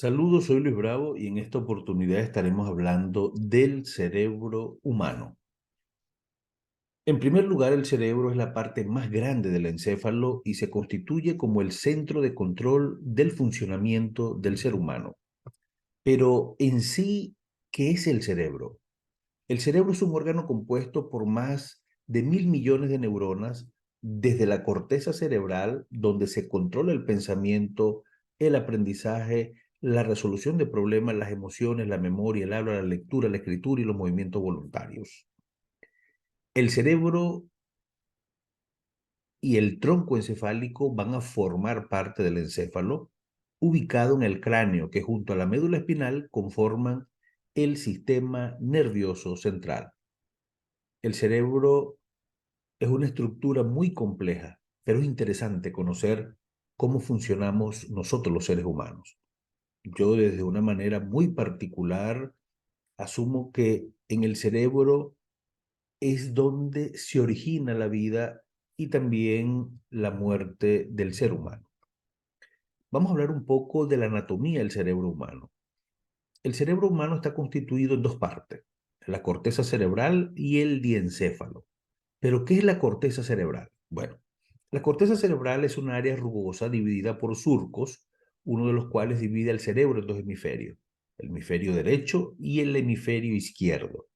Saludos, soy Luis Bravo y en esta oportunidad estaremos hablando del cerebro humano. En primer lugar, el cerebro es la parte más grande del encéfalo y se constituye como el centro de control del funcionamiento del ser humano. Pero en sí, ¿qué es el cerebro? El cerebro es un órgano compuesto por más de 1.000 millones de neuronas desde la corteza cerebral, donde se controla el pensamiento, el aprendizaje, la resolución de problemas, las emociones, la memoria, el habla, la lectura, la escritura y los movimientos voluntarios. El cerebro y el tronco encefálico van a formar parte del encéfalo, ubicado en el cráneo, que junto a la médula espinal conforman el sistema nervioso central. El cerebro es una estructura muy compleja, pero es interesante conocer cómo funcionamos nosotros los seres humanos. Yo desde una manera muy particular asumo que en el cerebro es donde se origina la vida y también la muerte del ser humano. Vamos a hablar un poco de la anatomía del cerebro humano. El cerebro humano está constituido en dos partes, la corteza cerebral y el diencéfalo. ¿Pero qué es la corteza cerebral? Bueno, la corteza cerebral es un área rugosa dividida por surcos, uno de los cuales divide el cerebro en dos hemisferios, el hemisferio derecho y el hemisferio izquierdo.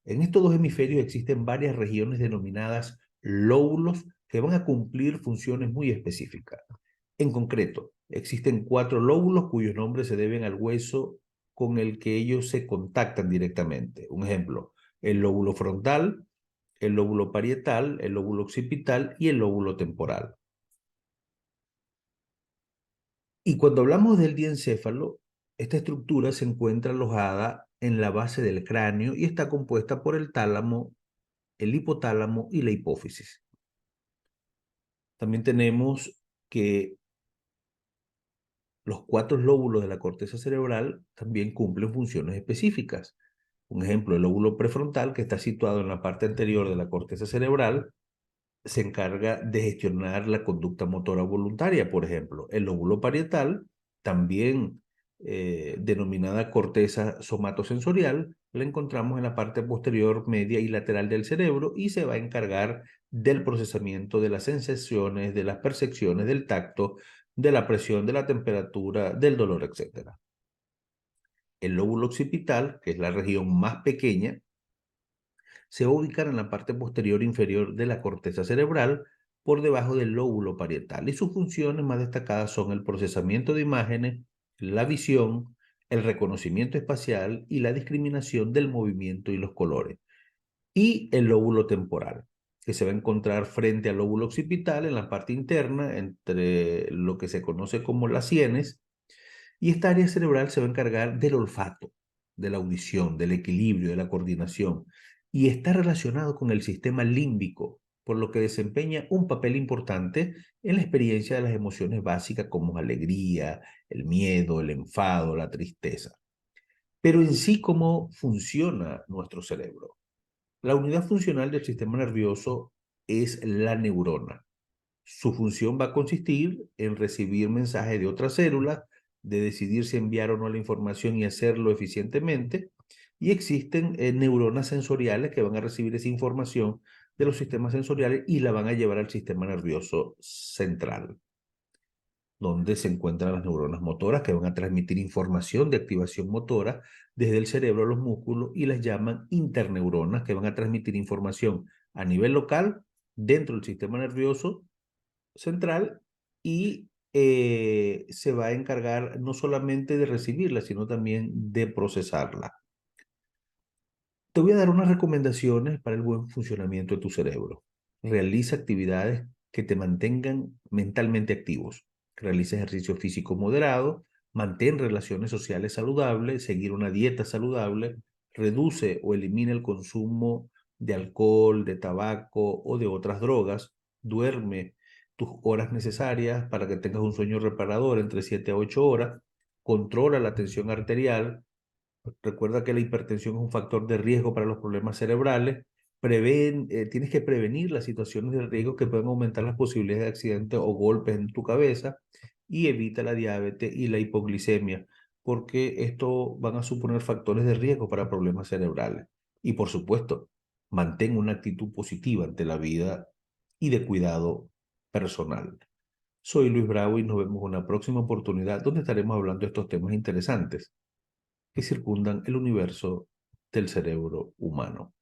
En estos dos hemisferios existen varias regiones denominadas lóbulos que van a cumplir funciones muy específicas. En concreto, existen 4 lóbulos cuyos nombres se deben al hueso con el que ellos se contactan directamente. Un ejemplo, el lóbulo frontal, el lóbulo parietal, el lóbulo occipital y el lóbulo temporal. Y cuando hablamos del diencéfalo, esta estructura se encuentra alojada en la base del cráneo y está compuesta por el tálamo, el hipotálamo y la hipófisis. También tenemos que los 4 lóbulos de la corteza cerebral también cumplen funciones específicas. Un ejemplo, el lóbulo prefrontal, que está situado en la parte anterior de la corteza cerebral, se encarga de gestionar la conducta motora voluntaria, por ejemplo. El lóbulo parietal, también denominada corteza somatosensorial, la encontramos en la parte posterior, media y lateral del cerebro y se va a encargar del procesamiento de las sensaciones, de las percepciones, del tacto, de la presión, de la temperatura, del dolor, etc. El lóbulo occipital, que es la región más pequeña, se va a ubicar en la parte posterior inferior de la corteza cerebral, por debajo del lóbulo parietal, y sus funciones más destacadas son el procesamiento de imágenes, la visión, el reconocimiento espacial y la discriminación del movimiento y los colores. Y el lóbulo temporal, que se va a encontrar frente al lóbulo occipital en la parte interna, entre lo que se conoce como las sienes, y esta área cerebral se va a encargar del olfato, de la audición, del equilibrio, de la coordinación, y está relacionado con el sistema límbico, por lo que desempeña un papel importante en la experiencia de las emociones básicas como alegría, el miedo, el enfado, la tristeza. Pero en sí, ¿cómo funciona nuestro cerebro? La unidad funcional del sistema nervioso es la neurona. Su función va a consistir en recibir mensajes de otras células, de decidir si enviar o no la información y hacerlo eficientemente. Y existen neuronas sensoriales que van a recibir esa información de los sistemas sensoriales y la van a llevar al sistema nervioso central, donde se encuentran las neuronas motoras que van a transmitir información de activación motora desde el cerebro a los músculos y las llaman interneuronas que van a transmitir información a nivel local dentro del sistema nervioso central y se va a encargar no solamente de recibirla, sino también de procesarla. Te voy a dar unas recomendaciones para el buen funcionamiento de tu cerebro. Realiza actividades que te mantengan mentalmente activos. Realiza ejercicio físico moderado, mantén relaciones sociales saludables, seguir una dieta saludable, reduce o elimina el consumo de alcohol, de tabaco o de otras drogas, duerme tus horas necesarias para que tengas un sueño reparador entre 7 a 8 horas, controla la tensión arterial. Recuerda que la hipertensión es un factor de riesgo para los problemas cerebrales. Tienes que prevenir las situaciones de riesgo que pueden aumentar las posibilidades de accidentes o golpes en tu cabeza y evita la diabetes y la hipoglicemia, porque esto van a suponer factores de riesgo para problemas cerebrales. Y por supuesto, mantén una actitud positiva ante la vida y de cuidado personal. Soy Luis Bravo y nos vemos en una próxima oportunidad donde estaremos hablando de estos temas interesantes que circundan el universo del cerebro humano.